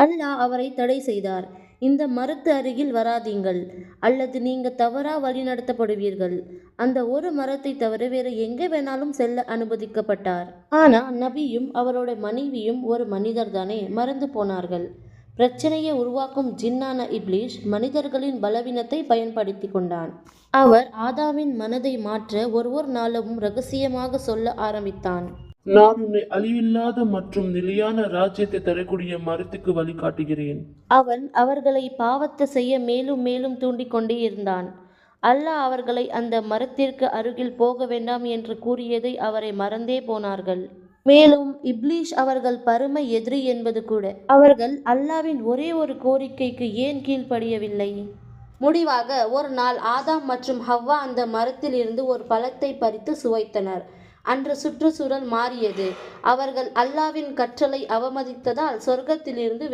அல்லாஹ் அவரை தடை செய்தார். இந்த மரத்து அருகில் வராதீங்கள், அல்லது நீங்க தவறா வழிநடத்தப்படுவீர்கள். அந்த ஒரு மரத்தை தவிர வேறு எங்கே வேணாலும் செல்ல அனுமதிக்கப்பட்டார். ஆனா நபியும் அவரோட மனைவியும் ஒரு மனிதர் தானே, மறந்து போனார்கள். பிரச்சனையை உருவாக்கும் ஜின்னான இப்லீஸ் மனிதர்களின் பலவீனத்தை பயன்படுத்தி கொண்டான். அவர் ஆதாமின் மனதை மாற்ற ஒவ்வொரு நாளும் ரகசியமாக சொல்ல ஆரம்பித்தான். நான் உன்னை அழிவில்லாத மற்றும் நிலையான ராஜ்யத்தை தரக்கூடிய மரத்துக்கு வழிகாட்டுகிறேன். அவன் அவர்களை பாவத்தை செய்ய மேலும் மேலும் தூண்டிக் கொண்டே இருந்தான். அல்லாஹ் அவர்களை அந்த மரத்திற்கு அருகில் போக வேண்டாம் என்று கூறியதை அவரை மறந்தே போனார்கள். மேலும் இப்லீஸ் அவர்கள் பரம எதிரி என்பது கூட. அவர்கள் அல்லாவின் ஒரே ஒரு கோரிக்கைக்கு ஏன் கீழ்ப்படியவில்லை? முடிவாக ஒரு நாள் ஆதாம் மற்றும் ஹவ்வா அந்த மரத்தில் இருந்து ஒரு பழத்தை பறித்து சுவைத்தனர். அன்று சுற்றுச்சூழல் மாறியது. அவர்கள் அல்லாவின் கற்றலை அவமதித்ததால் சொர்க்கத்திலிருந்து